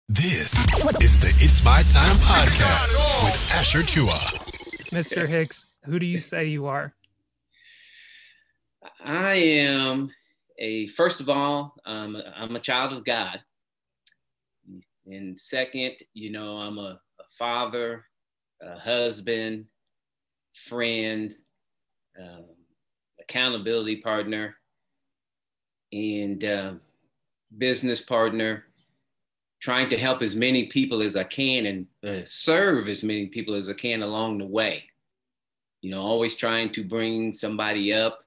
This is the It's My Time podcast with Asher Chua. Mr. Hicks, who do you say you are? I am first of all, I'm a child of God. And second, I'm a father, a husband, friend, accountability partner, and business partner, trying to help as many people as I can and serve as many people as I can along the way. Always trying to bring somebody up.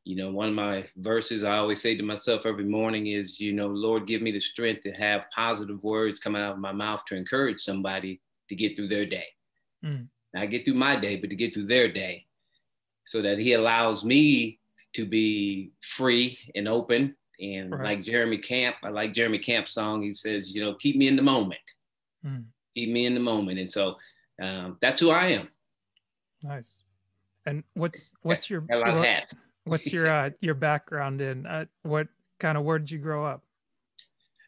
One of my verses I always say to myself every morning is, Lord, give me the strength to have positive words come out of my mouth to encourage somebody to get through their day. Not get through my day, but to get through their day, so that he allows me to be free and open. And Right. like Jeremy Camp, I like Jeremy Camp's song. He says, keep me in the moment. Keep me in the moment. And so that's who I am. Nice. And what's your Got a lot of hats. what's your background in? Where did you grow up?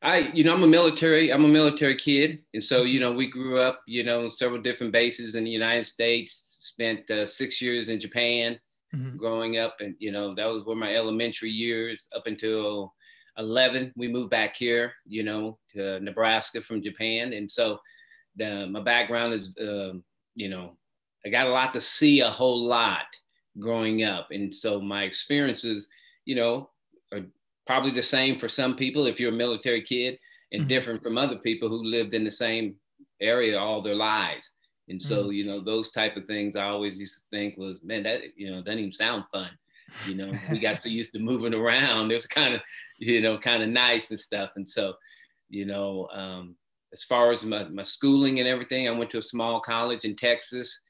I'm a military kid. And so, we grew up, several different bases in the United States, spent 6 years in Japan. Growing up, and that was where my elementary years up until 11. We moved back here, to Nebraska from Japan, and so my background is, I got a lot to see, a whole lot growing up, and so my experiences, are probably the same for some people if you're a military kid, and different from other people who lived in the same area all their lives. And so, those type of things I always used to think was, man, that, doesn't even sound fun. We got so used to moving around. It was kind of nice and stuff. And so, as far as my schooling and everything, I went to a small college in Texas,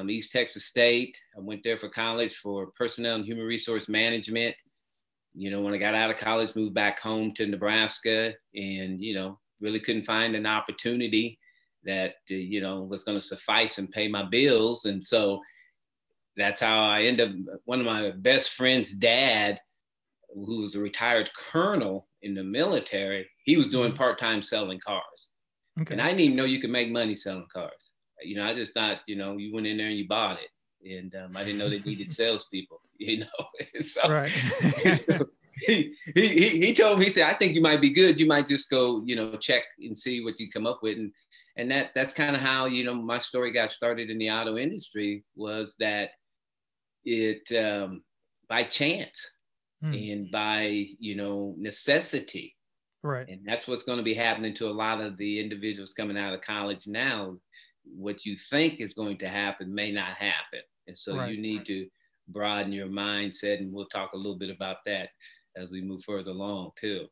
East Texas State. I went there for college for personnel and human resource management. When I got out of college, moved back home to Nebraska, and, really couldn't find an opportunity that, was going to suffice and pay my bills. And so that's how I ended up, one of my best friend's dad, who was a retired colonel in the military, he was doing part-time selling cars. Okay. And I didn't even know you could make money selling cars. I just thought, you went in there and you bought it. And I didn't know they needed salespeople, So, right. he told me, he said, I think you might be good. You might just go, check and see what you come up with. And that's kind of how, my story got started in the auto industry, was that it, by chance and by, necessity. Right. And that's what's going to be happening to a lot of the individuals coming out of college now. What you think is going to happen may not happen. And so you need to broaden your mindset. And we'll talk a little bit about that as we move further along too.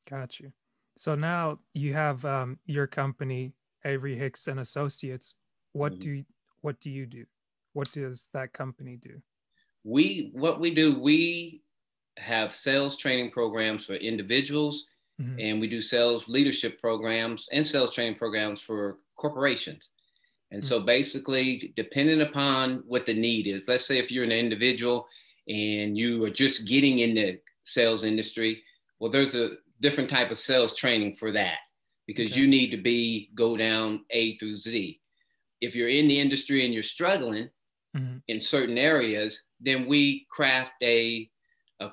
Got you. So now you have your company, Avery Hicks and Associates. What do you do? What does that company do? We have sales training programs for individuals, and we do sales leadership programs and sales training programs for corporations. And so basically, depending upon what the need is, let's say if you're an individual and you are just getting in the sales industry, well, there's a different type of sales training for that, because you need to go down A through Z. If you're in the industry and you're struggling in certain areas, then we craft a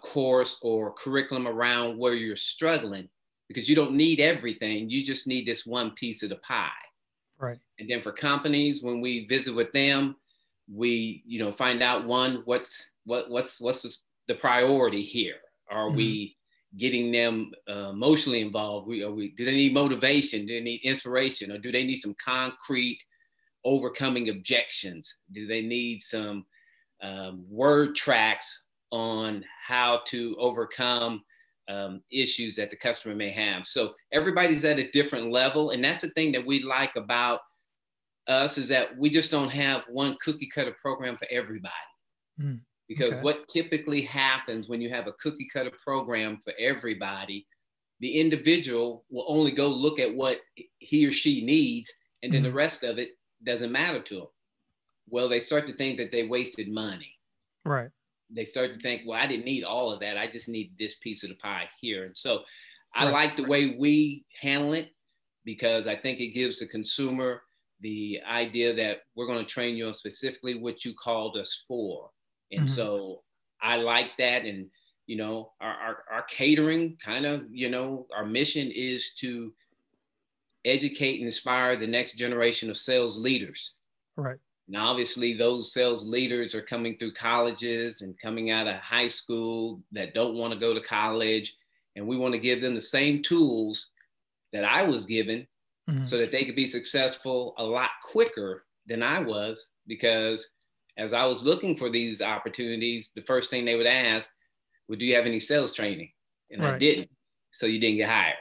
course or curriculum around where you're struggling, because you don't need everything. You just need this one piece of the pie. Right. And then for companies, when we visit with them, we, find out what's the priority here? Are we getting them emotionally involved? Do they need motivation? Do they need inspiration? Or do they need some concrete overcoming objections? Do they need some word tracks on how to overcome issues that the customer may have? So everybody's at a different level. And that's the thing that we like about us, is that we just don't have one cookie cutter program for everybody. Because what typically happens when you have a cookie cutter program for everybody, the individual will only go look at what he or she needs, and then the rest of it doesn't matter to them. Well, they start to think that they wasted money. Right. They start to think, well, I didn't need all of that. I just need this piece of the pie here. And so I like the way we handle it, because I think it gives the consumer the idea that we're going to train you on specifically what you called us for. And so I like that. And, you know, our catering kind of, you know, our mission is to educate and inspire the next generation of sales leaders. Right. Now, obviously, those sales leaders are coming through colleges and coming out of high school that don't want to go to college. And we want to give them the same tools that I was given so that they could be successful a lot quicker than I was. Because as I was looking for these opportunities, the first thing they would ask, well, do you have any sales training? And I didn't. So you didn't get hired.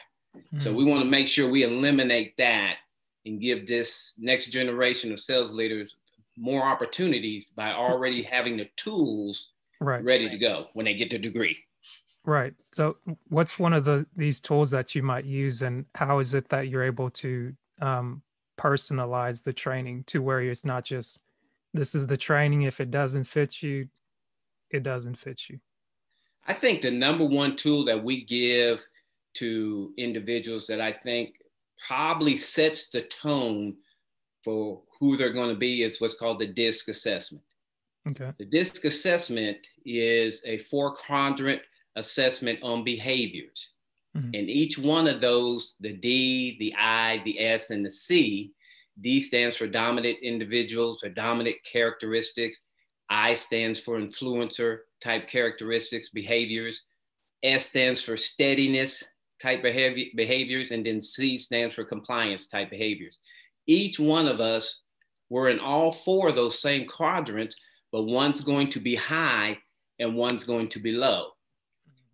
So we want to make sure we eliminate that and give this next generation of sales leaders more opportunities by already having the tools ready to go when they get their degree. Right. So what's one of these tools that you might use, and how is it that you're able to personalize the training to where it's not just, this is the training, if it doesn't fit you, it doesn't fit you? I think the number one tool that we give to individuals that I think probably sets the tone for who they're going to be is what's called the DISC assessment. Okay. The DISC assessment is a 4-quadrant assessment on behaviors. And each one of those, the D, the I, the S, and the C, D stands for dominant individuals or dominant characteristics. I stands for influencer type characteristics, behaviors. S stands for steadiness type behaviors. And then C stands for compliance type behaviors. Each one of us, we're in all 4 of those same quadrants, but one's going to be high and one's going to be low.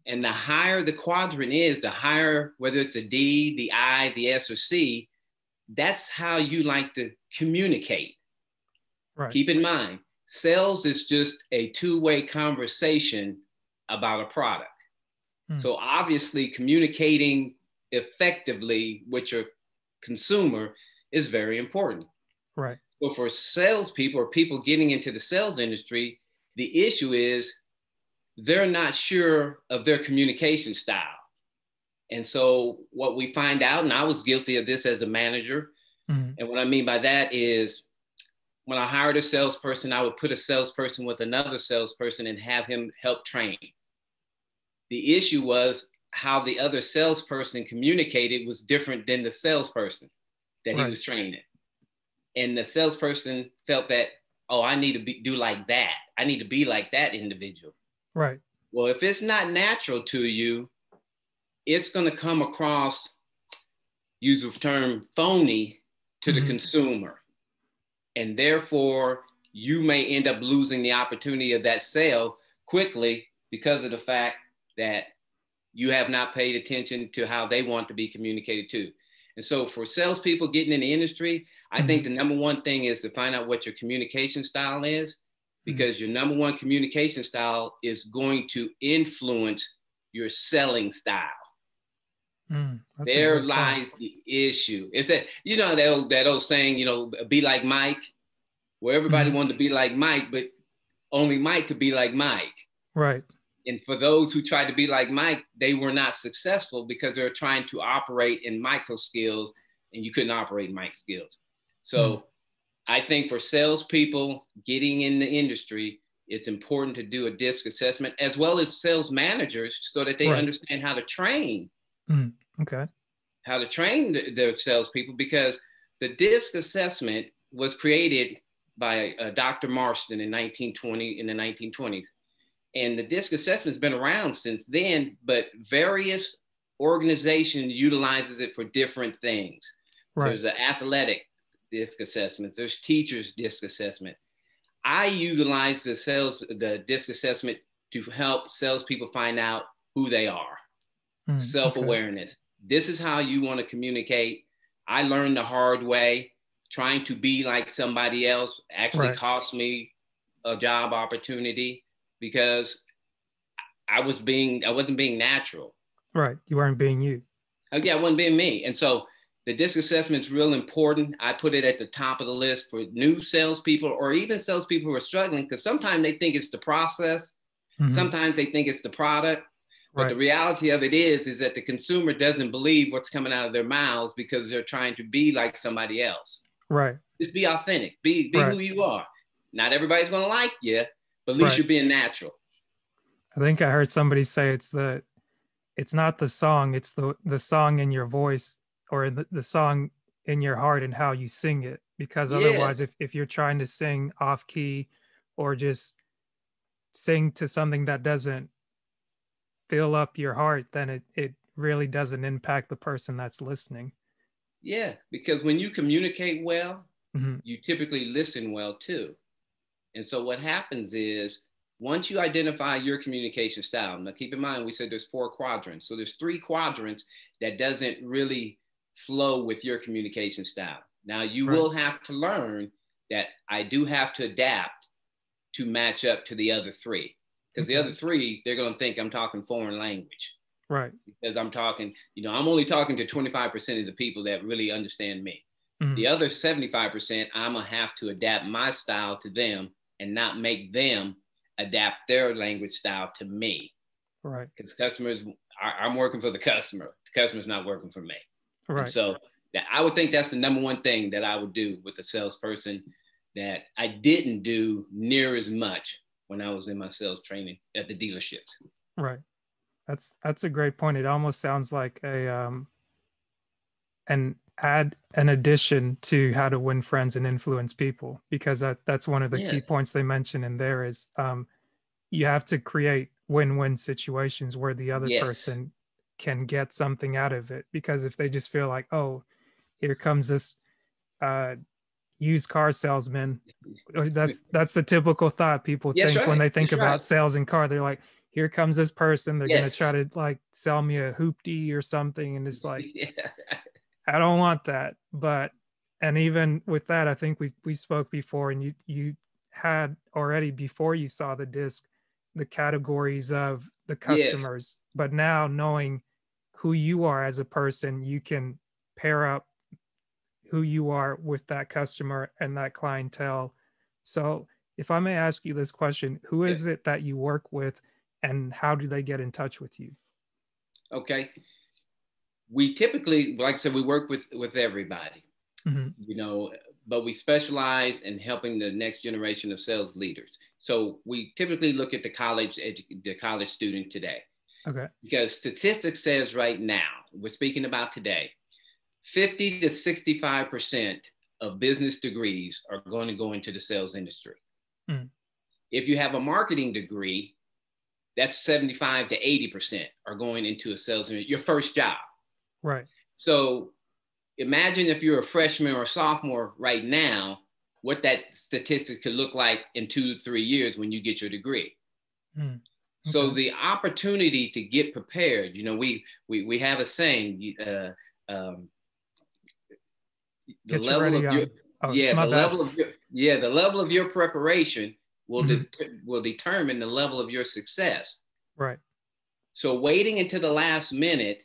And the higher the quadrant is, the higher, whether it's a D, the I, the S, or C, that's how you like to communicate. Right. Keep in mind, sales is just a 2-way conversation about a product. So obviously communicating effectively with your consumer is very important. Right. So for salespeople or people getting into the sales industry, the issue is they're not sure of their communication style. And so what we find out, and I was guilty of this as a manager, and what I mean by that is when I hired a salesperson, I would put a salesperson with another salesperson and have him help train. The issue was how the other salesperson communicated was different than the salesperson that he was training. And the salesperson felt that, oh, I need to do like that. I need to be like that individual. Right. Well, if it's not natural to you, it's going to come across, use the term phony to the consumer. And therefore, you may end up losing the opportunity of that sale quickly because of the fact that you have not paid attention to how they want to be communicated to. And so for salespeople getting in the industry, I think the number one thing is to find out what your communication style is, because your number one communication style is going to influence your selling style. There lies the issue. It's that, you know, that old saying, you know, be like Mike, where everybody wanted to be like Mike, but only Mike could be like Mike. Right. And for those who tried to be like Mike, they were not successful because they were trying to operate in micro skills and you couldn't operate in Mike skills. So I think for salespeople getting in the industry, it's important to do a DISC assessment as well as sales managers so that they understand how to train. Okay. How to train their salespeople, because the DISC assessment was created by Dr. Marston in the 1920s. And the DISC assessment has been around since then, but various organizations utilizes it for different things. Right. There's an athletic DISC assessment. There's teachers DISC assessment. I utilize the DISC assessment to help salespeople find out who they are. Self-awareness. This is how you want to communicate. I learned the hard way. Trying to be like somebody else actually cost me a job opportunity because I wasn't being natural. Right. You weren't being you. Yeah, I wasn't being me. And so the DISC assessment is real important. I put it at the top of the list for new salespeople or even salespeople who are struggling, because sometimes they think it's the process. Sometimes they think it's the product. But the reality of it is that the consumer doesn't believe what's coming out of their mouths because they're trying to be like somebody else. Right. Just be authentic. Be Right. who you are. Not everybody's going to like you, but at least you're being natural. I think I heard somebody say it's not the song, it's the song in your voice, or the song in your heart and how you sing it. Because otherwise, if you're trying to sing off key or just sing to something that doesn't fill up your heart, then it really doesn't impact the person that's listening. Yeah, because when you communicate well, Mm-hmm. you typically listen well too. And so what happens is, once you identify your communication style, now keep in mind, we said there's 4 quadrants. So there's 3 quadrants that doesn't really flow with your communication style. Now you will have to learn that I do have to adapt to match up to the other 3. Because the other 3, they're going to think I'm talking foreign language. Right. Because I'm talking, I'm only talking to 25% of the people that really understand me. Mm-hmm. The other 75%, I'm going to have to adapt my style to them and not make them adapt their language style to me. Right. Because customers, I'm working for the customer. The customer's not working for me. Right. And so I would think that's the number one thing that I would do with a salesperson that I didn't do near as much when I was in my sales training at the dealerships. Right. That's a great point. It almost sounds like an addition to how to win friends and influence people, because that's one of the key points they mention in there is you have to create win-win situations where the other person can get something out of it. Because if they just feel like, oh, here comes this used car salesman, that's the typical thought people think when they think about sales and car. They're like, here comes this person, they're going to try to like sell me a hoopty or something, and it's like I don't want that. And even with that, I think we spoke before, and you had already, before you saw the disc, the categories of the customers. But now, knowing who you are as a person, you can pair up who you are with that customer and that clientele. So if I may ask you this question, who is it that you work with, and how do they get in touch with you? Okay. We typically, like I said, we work with everybody, but we specialize in helping the next generation of sales leaders. So we typically look at the college student today. Okay. Because statistics says right now, we're speaking about today, 50 to 65% of business degrees are going to go into the sales industry. Mm. If you have a marketing degree, that's 75 to 80% are going into a sales industry, your first job. Right. So imagine if you're a freshman or a sophomore right now, what that statistic could look like in 2 to 3 years when you get your degree. Mm. Okay. So the opportunity to get prepared, we have a saying, the level of your preparation will determine the level of your success. Right. So waiting until the last minute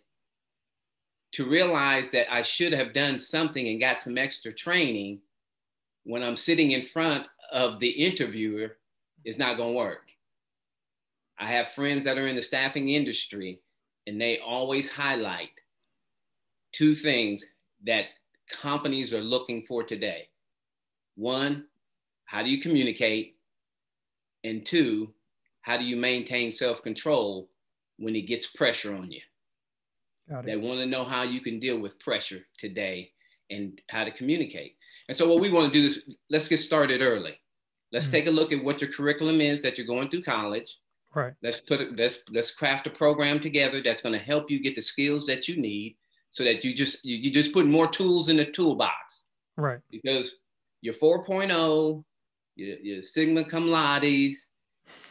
to realize that I should have done something and got some extra training when I'm sitting in front of the interviewer is not going to work. I have friends that are in the staffing industry, and they always highlight 2 things that companies are looking for today. 1, how do you communicate? And 2, how do you maintain self-control when it gets pressure on you? They want to know how you can deal with pressure today and how to communicate. And so what we want to do is, let's get started early. Let's take a look at what your curriculum is that you're going through college. Right. Let's craft a program together that's going to help you get the skills that you need, so that you just put more tools in the toolbox. Right. Because your 4.0, your Sigma Cum Laudes,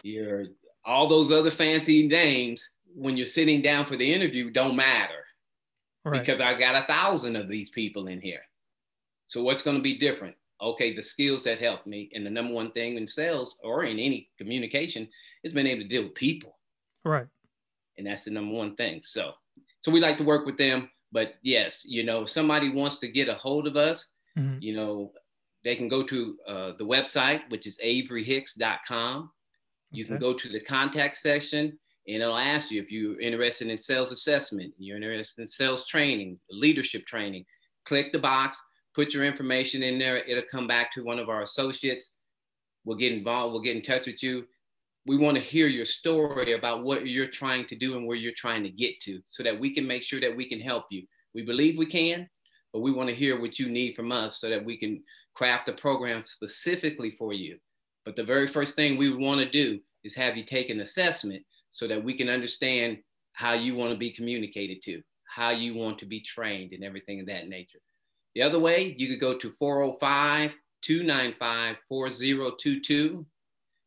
your all those other fancy names, when you're sitting down for the interview, don't matter. Right. Because I got 1,000 of these people in here. So what's going to be different? Okay, the skills that help me, and the number one thing in sales or in any communication is being able to deal with people. Right. And that's the number one thing. So we like to work with them. But yes, if somebody wants to get a hold of us, they can go to the website, which is averyhicks.com. You can go to the contact section, and it'll ask you if you're interested in sales assessment, you're interested in sales training, leadership training. Click the box, put your information in there. It'll come back to one of our associates. We'll get involved. We'll get in touch with you. We want to hear your story about what you're trying to do and where you're trying to get to, so that we can make sure that we can help you. We believe we can, but we want to hear what you need from us so that we can craft a program specifically for you. But the very first thing we want to do is have you take an assessment so that we can understand how you want to be communicated to, how you want to be trained, and everything of that nature. The other way, you could go to 405-295-4022.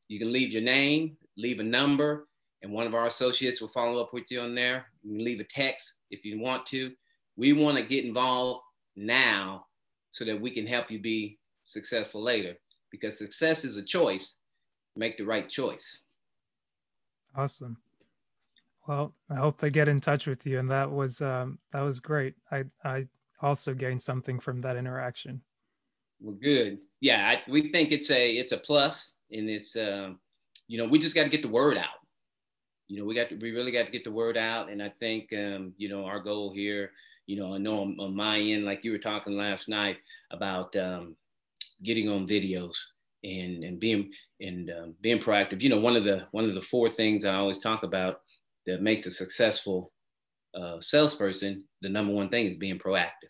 You can leave your name, leave a number, and one of our associates will follow up with you on there. You can leave a text if you want to. We want to get involved now so that we can help you be successful later, because success is a choice. Make the right choice. Awesome. Well, I hope they get in touch with you, and that was great. I also gained something from that interaction. Well, good. Yeah, we think it's a plus. And it's, we just got to get the word out. We really got to get the word out. And I think, our goal here, I know on my end, like you were talking last night about getting on videos and being proactive. One of the 4 things I always talk about that makes a successful salesperson, the number one thing is being proactive.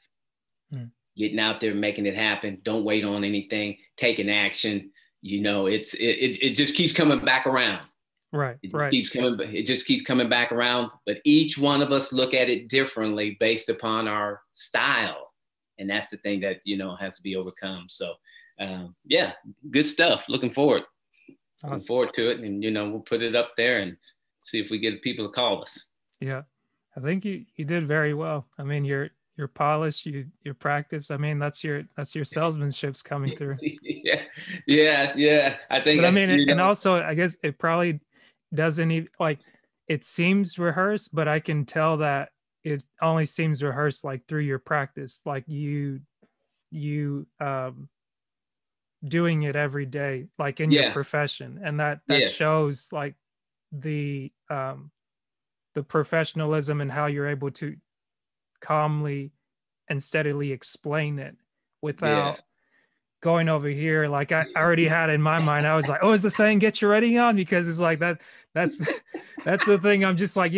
Getting out there, making it happen. Don't wait on anything. Taking action. It just keeps coming back around. Right. It just keeps coming back around. But each one of us look at it differently based upon our style, and that's the thing that has to be overcome. So, good stuff. Looking forward. Awesome. Looking forward to it, and we'll put it up there and see if we get people to call us. Yeah, I think you did very well. I mean, your polish, your practice. I mean, that's your salesmanship's coming through. Yeah. I think. But I mean, and also, I guess it probably doesn't even it seems rehearsed, but I can tell that it only seems rehearsed through your practice, you doing it every day, in your profession, and that shows the professionalism and how you're able to calmly and steadily explain it without going over here. I already had in my mind, I was like, oh, is the saying get your ready on? Because it's that's the thing. I'm just I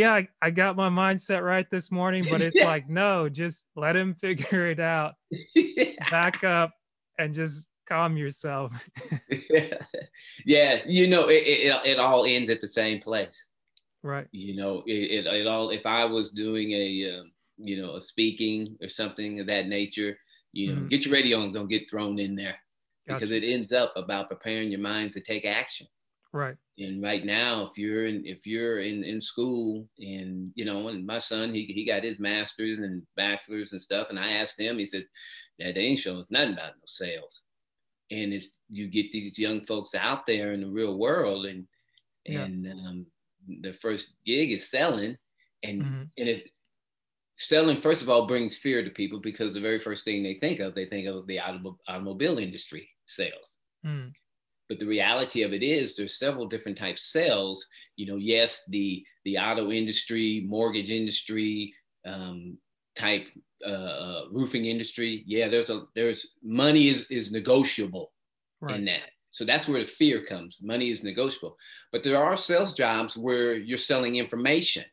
got my mindset right this morning, but it's no, just let him figure it out. Back up and just calm yourself. It all ends at the same place. Right. It all, if I was doing a speaking or something of that nature, get your radio on, don't get thrown in there. Gotcha. Because it ends up about preparing your minds to take action. Right. And right now, if you're in school, and and my son, he got his master's and bachelor's and stuff, and I asked him, he said, "Dad, they ain't showing us nothing about no sales." And you get these young folks out there in the real world, and their first gig is selling, and it's selling. First of all, brings fear to people, because the very first thing they think of the automobile industry sales. But the reality of it is there's several different types of sales. Yes, the auto industry, mortgage industry, type roofing industry. Yeah, there's money is negotiable in that. So that's where the fear comes. Money is negotiable. But there are sales jobs where you're selling information.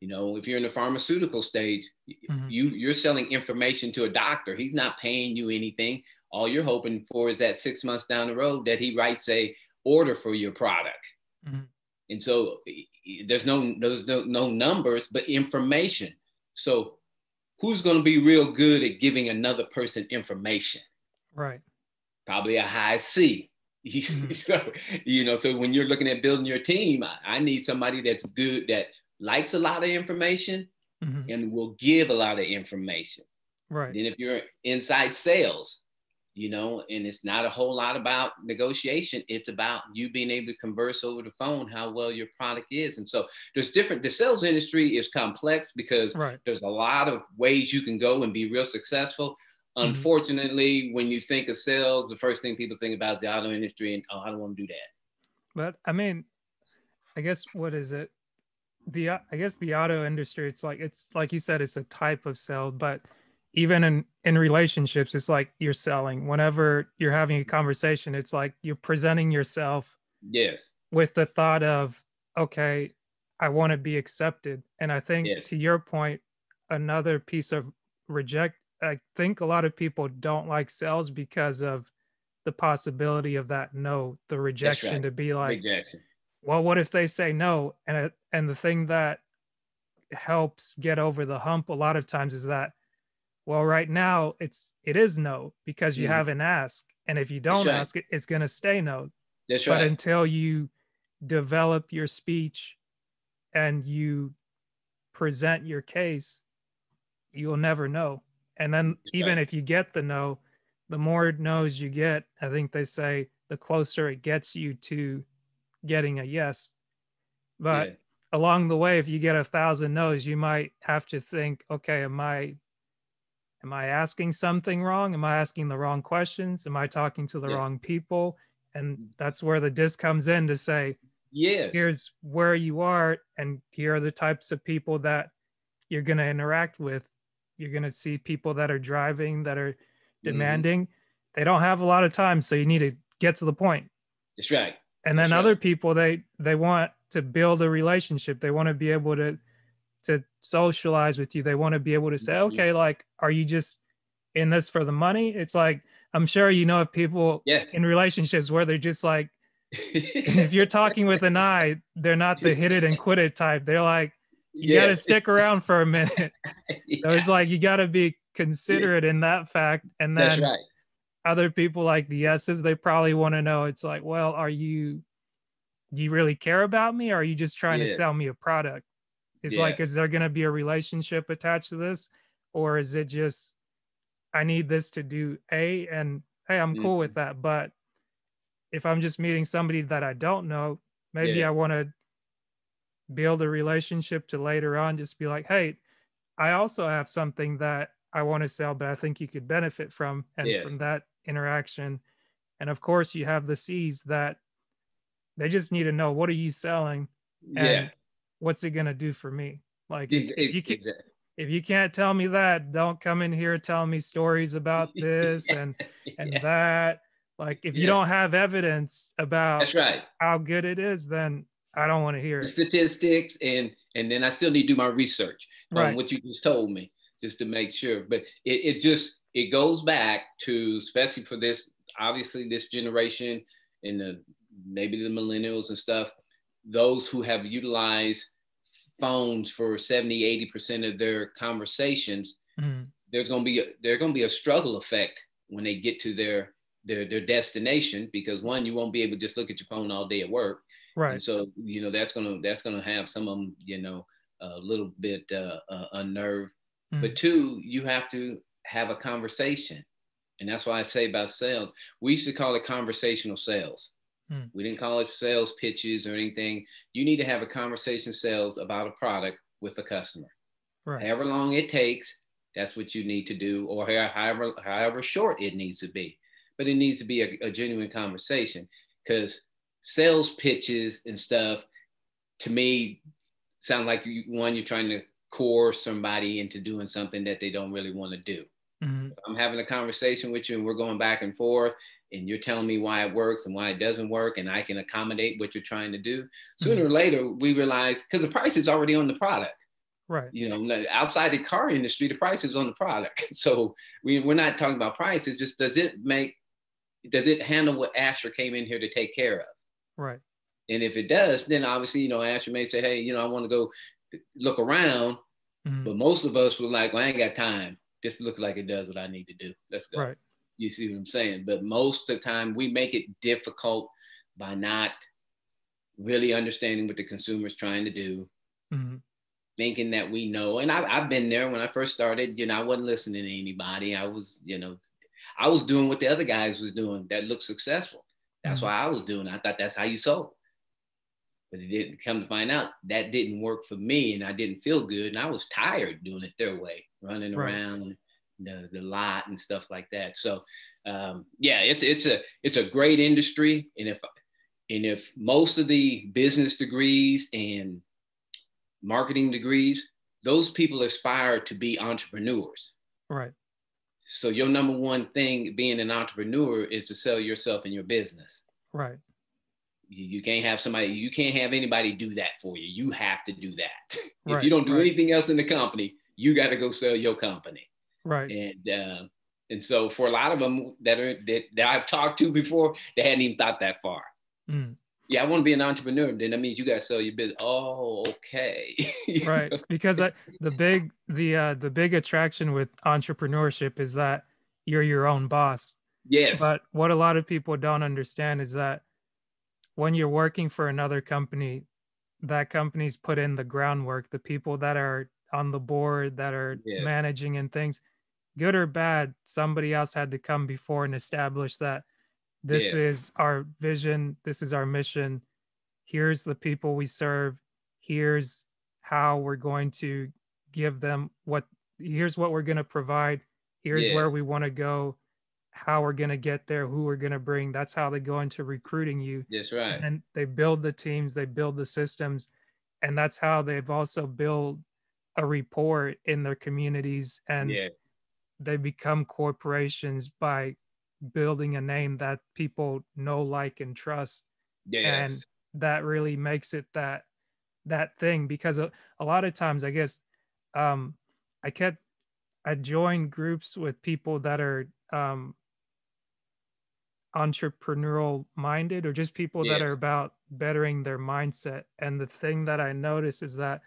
If you're in the pharmaceutical stage, you're selling information to a doctor. He's not paying you anything. All you're hoping for is that 6 months down the road that he writes a order for your product. And so there's no numbers, but information. So who's going to be real good at giving another person information? Right. Probably a high C. So when you're looking at building your team, I need somebody that's good, that likes a lot of information and will give a lot of information. Right. Then if you're inside sales, and it's not a whole lot about negotiation, it's about you being able to converse over the phone, how well your product is. And so the sales industry is complex, because there's a lot of ways you can go and be real successful. Unfortunately, when you think of sales, the first thing people think about is the auto industry, and I don't want to do that. But I mean, I guess, what is it? I guess the auto industry, it's like you said, it's a type of sale, but even in relationships, it's like you're selling. Whenever you're having a conversation, it's like you're presenting yourself Yes. with the thought of, okay, I want to be accepted. And I think Yes. to your point, another piece of I think a lot of people don't like sales because of the possibility of that no, the That's rejection, right. to be like, Rejection. well, what if they say no? And the thing that helps get over the hump a lot of times is that, well, right now it is no because you Mhm. haven't asked. And if you That's don't right. ask it, it's gonna stay no. That's But right. until you develop your speech and you present your case, you'll never know. And then That's even right. if you get the no, the more no's you get, I think they say the closer it gets you to getting a yes. But Yeah. along the way, if you get 1,000 no's, you might have to think, okay, am I asking something wrong? Am I asking the wrong questions? Am I talking to the Yeah. wrong people? And that's where the disc comes in to say, Yes. here's where you are, and here are the types of people that you're going to interact with. You're going to see people that are driving, that are Hmm. demanding. They don't have a lot of time, so you need to get to the point. That's right. And then That's right. other people, they want to build a relationship. They want to be able to socialize with you. They want to be able to say, Mhm. okay, like, are you just in this for the money? It's like, I'm sure you know of people Yeah. in relationships where they're just like, if you're talking with an eye, they're not the hit it and quit it type. They're like, you got to Yes. stick around for a minute. So Yeah. it's like, you got to be considerate in that fact. And That's then right. other people like the yeses, they probably want to know, it's like, well, do you really care about me? Or are you just trying to Yeah. sell me a product? It's Yeah. like, is there going to be a relationship attached to this? Or is it just, I need this to do A, and hey, I'm cool with Mhm. that. But if I'm just meeting somebody that I don't know, maybe I Yes. want to build a relationship to later on just be like, hey, I also have something that I want to sell, but I think you could benefit from. And from Yes. that interaction, and of course, you have the C's that they just need to know, what are you selling Yeah. and what's it going to do for me? Like, Exactly. if you can't tell me that, don't come in here telling me stories about this Yeah. and Yeah. that. Like, if you Yeah. don't have evidence about That's right. how good it is, then I don't want to hear The it. statistics, and then I still need to do my research on Right. what you just told me, just to make sure. But it goes back to, especially for this, obviously this generation and maybe the millennials and stuff, those who have utilized phones for 70-80% of their conversations. Mhm. There's going to be a struggle effect when they get to their destination, because one, you won't be able to just look at your phone all day at work. And Right. so, that's gonna have some of them, a little bit unnerved. But Mhm. two, you have to have a conversation, and that's why I say about sales. We used to call it conversational sales. Mhm. We didn't call it sales pitches or anything. You need to have a conversation sales about a product with a customer. Right. However long it takes, that's what you need to do, or however short it needs to be. But it needs to be a genuine conversation, because sales pitches and stuff, to me, sound like you're trying to coerce somebody into doing something that they don't really want to do. Mhm. If I'm having a conversation with you and we're going back and forth, and you're telling me why it works and why it doesn't work, and I can accommodate what you're trying to do, sooner Mhm. or later we realize, because the price is already on the product. Right. Outside the car industry, the price is on the product. So we're not talking about price. It's just, does it handle what Asher came in here to take care of? Right. And if it does, then obviously, Asher may say, hey, I want to go look around. Mhm. But most of us were like, well, I ain't got time. This looks like it does what I need to do. Let's go. Right. You see what I'm saying? But most of the time we make it difficult by not really understanding what the consumer's trying to do, Mhm. thinking that we know. And I've been there when I first started. I wasn't listening to anybody. I was doing what the other guys was doing that looked successful. That's Mhm. why I was doing it. I thought that's how you sold. But it didn't come to find out that didn't work for me, and I didn't feel good. And I was tired doing it their way, running Right. around the lot and stuff like that. So yeah, it's a great industry. And if most of the business degrees and marketing degrees, those people aspire to be entrepreneurs. Right. So your number one thing being an entrepreneur is to sell yourself and your business. Right. You can't have somebody, you can't have anybody do that for you. You have to do that. Right. If you don't do anything else in the company, you got to go sell your company. Right. And so for a lot of them that I've talked to before, they hadn't even thought that far. Mm. Yeah, I want to be an entrepreneur. Then that means you got to sell your business. Oh, okay. Right. Because the big attraction with entrepreneurship is that you're your own boss. Yes. But what a lot of people don't understand is that when you're working for another company, that company's put in the groundwork, the people that are on the board, that are managing and things, good or bad, somebody else had to come before and establish that this is our vision, this is our mission, here's the people we serve, here's how we're going to give them here's what we're going to provide, here's where we want to go, how we're going to get there, who we're going to bring. That's how they go into recruiting you. That's right. And they build the teams, they build the systems, and that's how they've also built a rapport in their communities, and they become corporations by building a name that people know, like, and trust. And that really makes it that thing, because a lot of times, I guess, I joined groups with people that are entrepreneurial minded, or just people that are about bettering their mindset. And the thing that I notice is that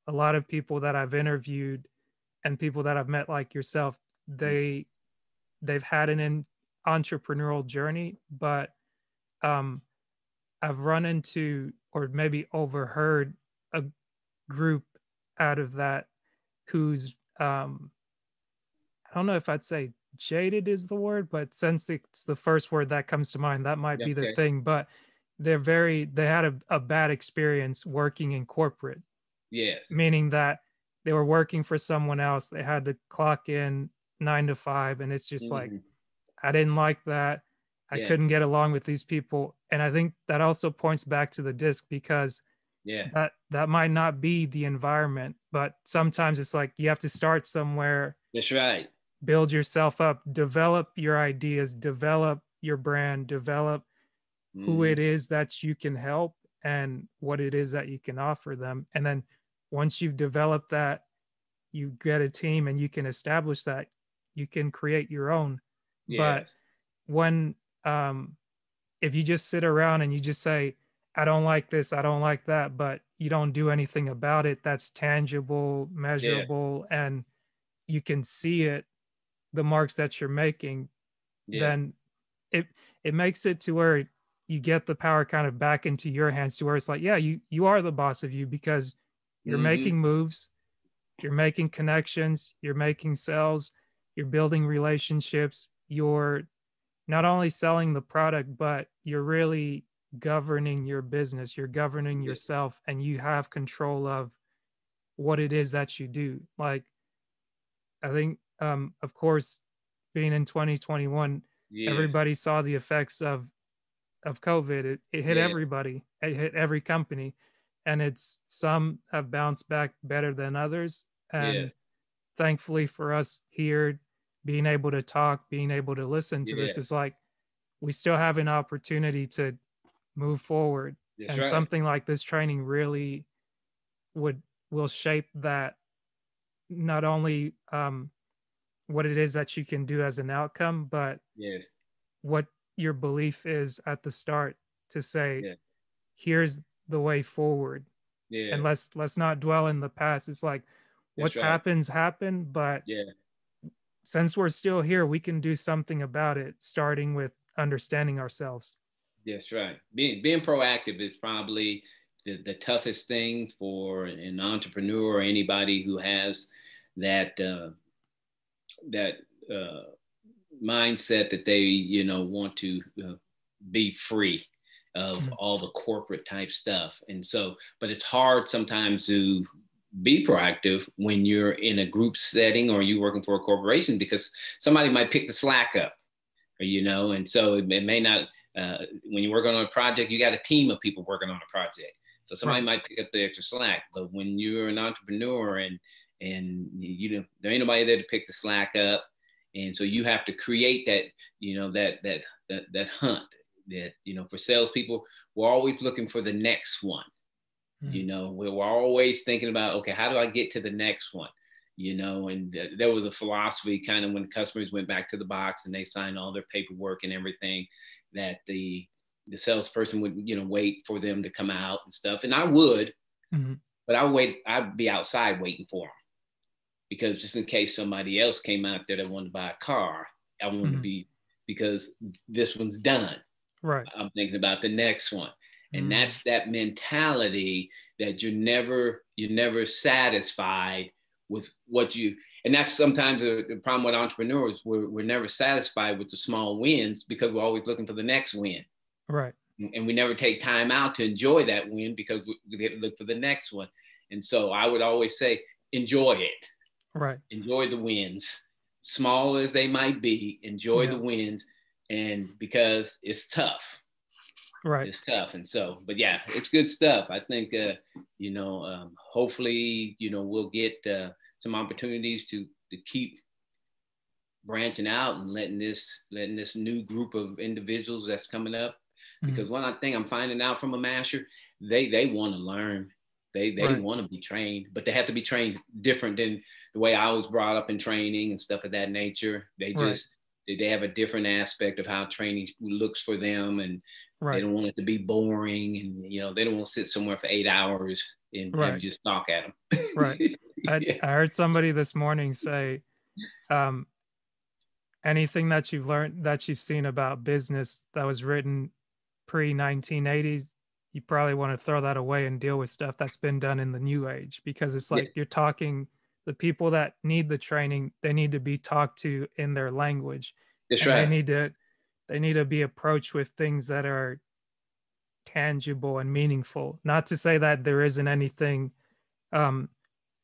a lot of people that I've interviewed and people that I've met, like yourself, they've had an entrepreneurial journey, but I've run into, or maybe overheard, a group out of that who's I don't know if I'd say jaded is the word, but since it's the first word that comes to mind, that might be the thing. But they had a bad experience working in corporate. Meaning that they were working for someone else. They had to clock in 9 to 5. And it's just like, I didn't like that. I couldn't get along with these people. And I think that also points back to the disc, because that might not be the environment, but sometimes it's like you have to start somewhere. That's right. Build yourself up, develop your ideas, develop your brand, develop who it is that you can help and what it is that you can offer them. And then once you've developed that, you get a team and you can establish that, you can create your own. But when if you just sit around and you just say, I don't like this, I don't like that, but you don't do anything about it that's tangible, measurable, and you can see it, the marks that you're making, then it makes it to where you get the power kind of back into your hands, to where it's like, yeah, you are the boss of you, because you're making moves, you're making connections, you're making sales, you're building relationships, you're not only selling the product, but you're really governing your business, you're governing yourself, and you have control of what it is that you do. Like, I think, of course, being in 2021, everybody saw the effects of COVID. It hit everybody, it hit every company, and some have bounced back better than others. And thankfully for us here, being able to talk, being able to listen to this, is like, we still have an opportunity to move forward. And something like this training really will shape that, not only what it is that you can do as an outcome, but what your belief is at the start, to say, here's the way forward. And let's not dwell in the past. It's like, what's happened, but since we're still here, we can do something about it, starting with understanding ourselves. That's right. Being proactive is probably the toughest thing for an entrepreneur or anybody who has that mindset that they want to be free of all the corporate type stuff. And so, but it's hard sometimes to be proactive when you're in a group setting or you're working for a corporation, because somebody might pick the slack up, and so it may not, when you're working on a project, you got a team of people working on a project. So somebody might pick up the extra slack, but when you're an entrepreneur and you know, there ain't nobody there to pick the slack up. And so you have to create that, you know, that hunt that, you know, for salespeople, we're always looking for the next one. You know, we're always thinking about, okay, how do I get to the next one? You know, and there was a philosophy kind of when customers went back to the box and they signed all their paperwork and everything, that the salesperson would, you know, wait for them to come out and stuff. And I would, but I'd be outside waiting for them, because just in case somebody else came out there that wanted to buy a car, I wanted to be, because this one's done. Right. I'm thinking about the next one. And that's that mentality that you're never satisfied with what you, and that's sometimes the problem with entrepreneurs. We're never satisfied with the small wins because we're always looking for the next win. Right. And we never take time out to enjoy that win because we look for the next one. And so I would always say, enjoy it. Right. Enjoy the wins, small as they might be, enjoy the wins. And because it's tough. Right. It's tough. And so, but yeah, it's good stuff. I think, you know, hopefully, you know, we'll get some opportunities to keep branching out and letting this new group of individuals that's coming up. Because one thing I'm finding out from a master, they want to learn. They want to be trained, but they have to be trained different than the way I was brought up in training and stuff of that nature. They just, they have a different aspect of how training looks for them, and they don't want it to be boring, and you know, they don't want to sit somewhere for 8 hours and just talk at them. Right. I heard somebody this morning say, anything that you've learned, that you've seen about business that was written pre-1980s, you probably want to throw that away and deal with stuff that's been done in the new age, because it's like you're talking, the people that need the training, they need to be talked to in their language. That's right. They need to be approached with things that are tangible and meaningful. Not to say that there isn't anything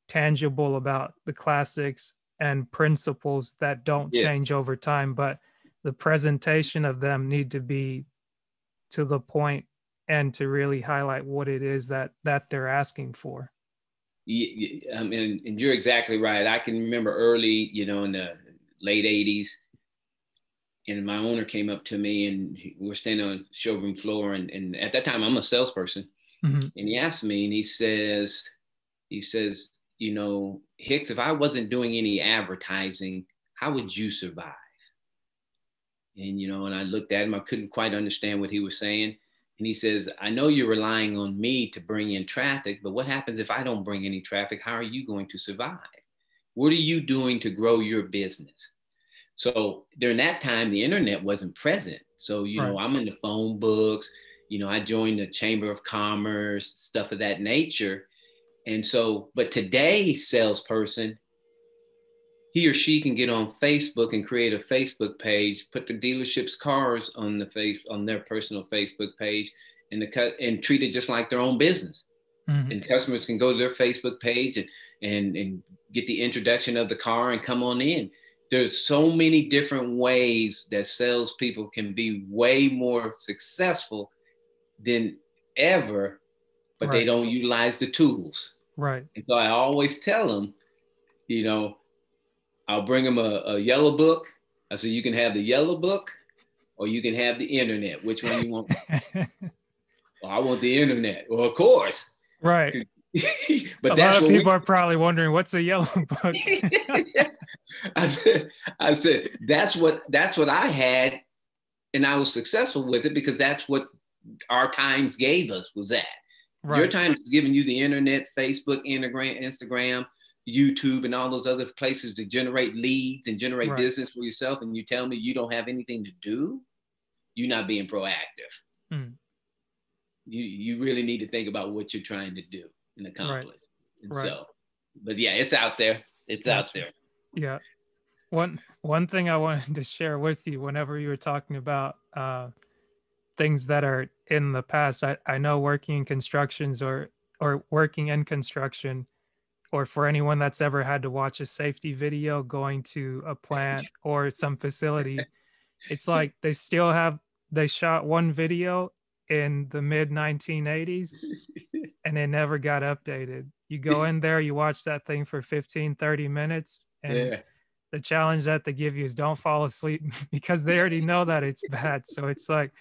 tangible about the classics and principles that don't change over time, but the presentation of them need to be to the point and to really highlight what it is that they're asking for. I mean, and you're exactly right. I can remember early, you know, in the late 80s, and my owner came up to me and we were standing on the showroom floor. And at that time, I'm a salesperson. And he asked me, and he says, you know, Hicks, if I wasn't doing any advertising, how would you survive? And, you know, and I looked at him, I couldn't quite understand what he was saying. And he says, I know you're relying on me to bring in traffic, but what happens if I don't bring any traffic? How are you going to survive? What are you doing to grow your business? So during that time, the internet wasn't present. So, you know, I'm in the phone books, you know, I joined the Chamber of Commerce, stuff of that nature. And so, but today's salesperson, he or she can get on Facebook and create a Facebook page, put the dealership's cars on their personal Facebook page, and treat it just like their own business. And customers can go to their Facebook page and get the introduction of the car and come on in. There's so many different ways that salespeople can be way more successful than ever, but they don't utilize the tools. Right. And so I always tell them, you know, I'll bring them a yellow book. I said, you can have the yellow book or you can have the internet. Which one you want? Well, I want the internet. Well, of course. Right. But a lot of people are probably wondering, what's a yellow book? I said, that's what I had. And I was successful with it because that's what our times gave us, was that. Your times is giving you the internet, Facebook, Instagram, YouTube, and all those other places to generate leads and generate business for yourself. And you tell me you don't have anything to do, you're not being proactive. You really need to think about what you're trying to do and accomplish. And so, but yeah, it's out there. It's out there. Yeah. One thing I wanted to share with you, whenever you were talking about things that are in the past, I know working in constructions or working in construction, or for anyone that's ever had to watch a safety video going to a plant or some facility, it's like they shot one video in the mid 1980s and it never got updated. You go in there, you watch that thing for 15, 30 minutes, and the challenge that they give you is don't fall asleep because they already know that it's bad. So it's like,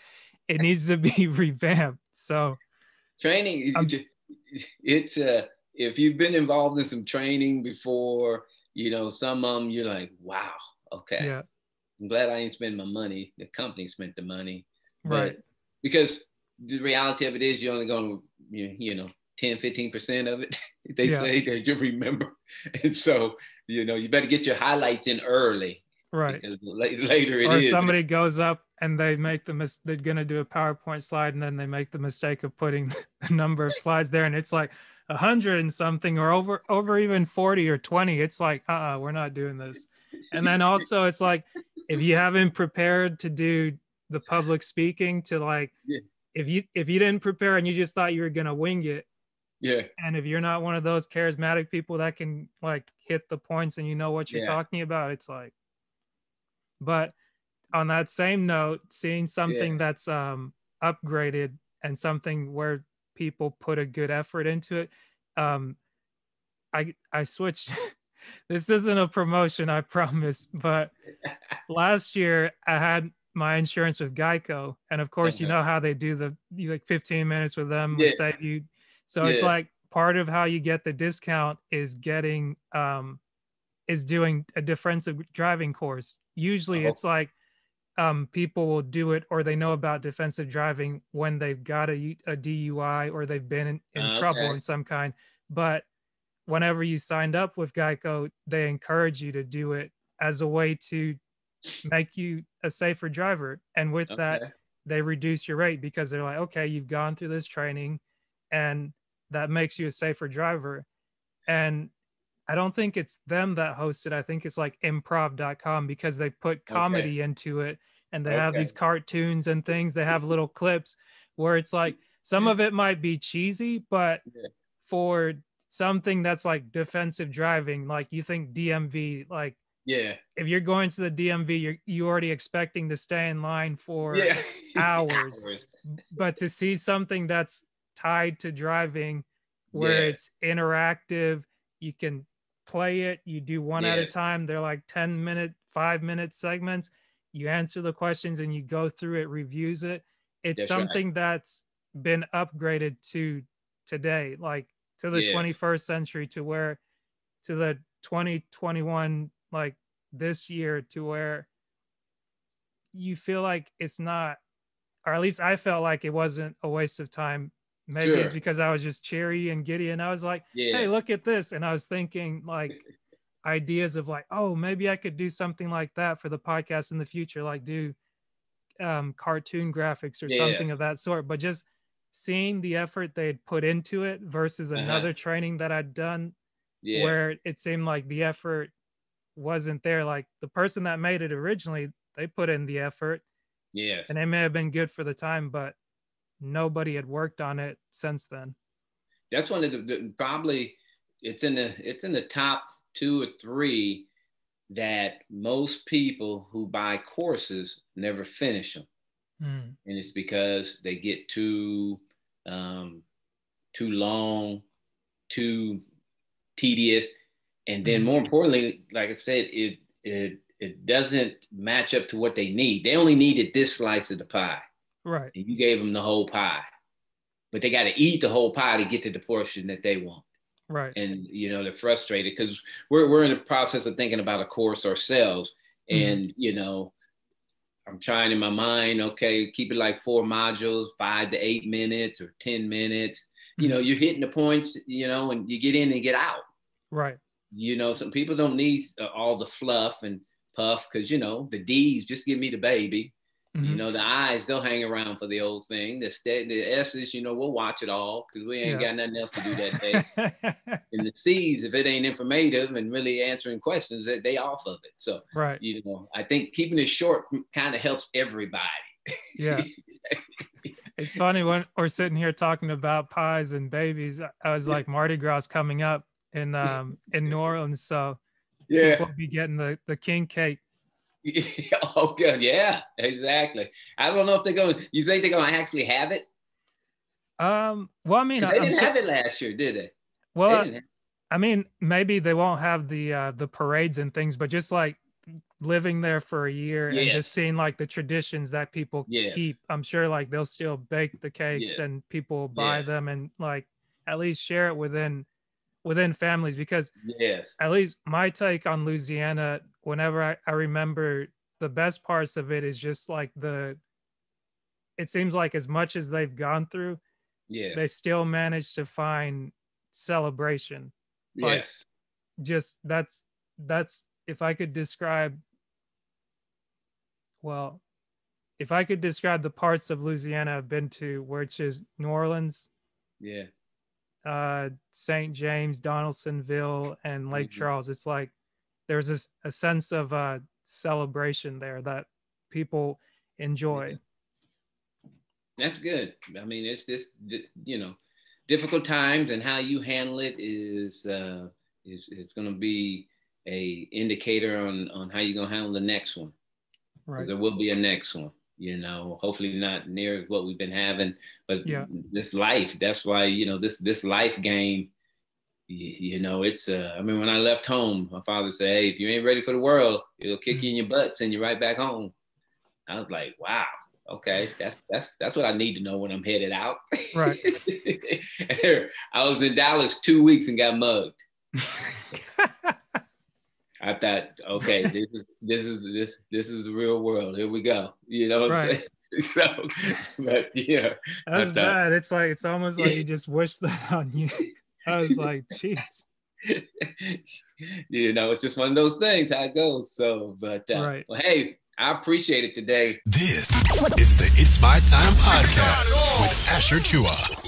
it needs to be revamped. So training, it's if you've been involved in some training before, you know, some of them you're like, wow, okay. Yeah. I'm glad I didn't spend my money. The company spent the money. Right. But because the reality of it is you're only going to, you know, 10, 15% of it, they say that you remember. And so, you know, you better get your highlights in early. Right. Because later or somebody goes up and they make they're going to do a PowerPoint slide, and then they make the mistake of putting the number of slides there, and it's like 100 and something, or over even 40 or 20. It's like, we're not doing this. And then also it's like, if you haven't prepared to do the public speaking, to like, if you didn't prepare and you just thought you were going to wing it. Yeah. And if you're not one of those charismatic people that can like hit the points and you know what you're talking about, it's like, but on that same note, seeing something that's upgraded and something where people put a good effort into it, I switched. This isn't a promotion, I promise, but last year I had my insurance with Geico, and of course, you know how they do like 15 minutes with them will save you. So it's like part of how you get the discount is getting is doing a defensive driving course. Usually it's like people will do it, or they know about defensive driving when they've got a DUI or they've been in trouble in some kind. But whenever you signed up with Geico, they encourage you to do it as a way to make you a safer driver. And with that, they reduce your rate because they're like, okay, you've gone through this training and that makes you a safer driver. And I don't think it's them that host it. I think it's like improv.com, because they put comedy into it, and they have these cartoons and things. They have little clips where it's like, some of it might be cheesy, but for something that's like defensive driving, like you think DMV, like if you're going to the DMV, you're already expecting to stay in line for hours. But to see something that's tied to driving, where it's interactive, you can play it, you do one at a time. They're like 10-minute, 5-minute segments. You answer the questions and you go through it, reviews it. It's something that's been upgraded to today, like to the 21st century, to where, to the 2021, like this year, to where you feel like it's not, or at least I felt like it wasn't a waste of time. Maybe it's because I was just cheery and giddy, and I was like, hey, look at this. And I was thinking like ideas of like, oh, maybe I could do something like that for the podcast in the future, like do cartoon graphics or something of that sort. But just seeing the effort they'd put into it versus another training that I'd done where it seemed like the effort wasn't there. Like the person that made it originally, they put in the effort. And it may have been good for the time, but nobody had worked on it since then. That's one of the probably it's in the top 2 or 3 that most people who buy courses never finish them. And it's because they get too long, too tedious, and then more importantly, like I said, it doesn't match up to what they need. They only needed this slice of the pie. Right. And you gave them the whole pie, but they got to eat the whole pie to get to the portion that they want. Right. And, you know, they're frustrated because we're in the process of thinking about a course ourselves. And, you know, I'm trying in my mind, okay, keep it like 4 modules, 5 to 8 minutes or 10 minutes. You know, you're hitting the points, you know, and you get in and get out. Right. You know, some people don't need all the fluff and puff because, you know, the D's, just give me the baby. You know, the I's, they'll hang around for the old thing. The S's, you know, we'll watch it all because we ain't got nothing else to do that day. And the C's, if it ain't informative and really answering questions, they off of it. So, you know, I think keeping it short kind of helps everybody. Yeah. It's funny when we're sitting here talking about pies and babies. I was like, Mardi Gras coming up in New Orleans. So people will be getting the king cake. Oh, good. Yeah, exactly. I don't know if they're going to, you think they're going to actually have it? Well, I mean, 'Cause they didn't have it last year, did they? well, They didn't have, I mean, maybe they won't have the parades and things, but just like living there for a year and just yes, seeing like the traditions that people yes, keep, I'm sure like they'll still bake the cakes yes, and people buy yes, them and like at least share it within families, because yes, at least my take on Louisiana, whenever I remember, the best parts of it is just like it seems like as much as they've gone through, they yes, still manage to find celebration. Like yes, just that's if I could describe, well, if I could describe the parts of Louisiana I've been to, which is New Orleans, yeah. St. James, Donaldsonville, and Lake Mhm. Charles, it's like there's a sense of celebration there that people Yeah. enjoy. That's good. I mean, it's this, difficult times, and how you handle it is going to be a indicator on how you're going to handle the next one. Because Right. there will be a next one. Hopefully not near what we've been having, but Yeah. this life. That's why this life game. It's. I mean, when I left home, my father said, "Hey, if you ain't ready for the world, it'll kick you in your butt, send you right back home." I was like, "Wow, okay, that's what I need to know when I'm headed out." Right. I was in Dallas 2 weeks and got mugged. I thought, okay, this is the real world. Here we go. You know what I'm Right. saying? So, but yeah, That's bad. It's like it's almost like you just wish that on you. I was like, jeez. It's just one of those things, how it goes. So, but Right. well, hey, I appreciate it today. This is the It's My Time podcast with Asher Chua.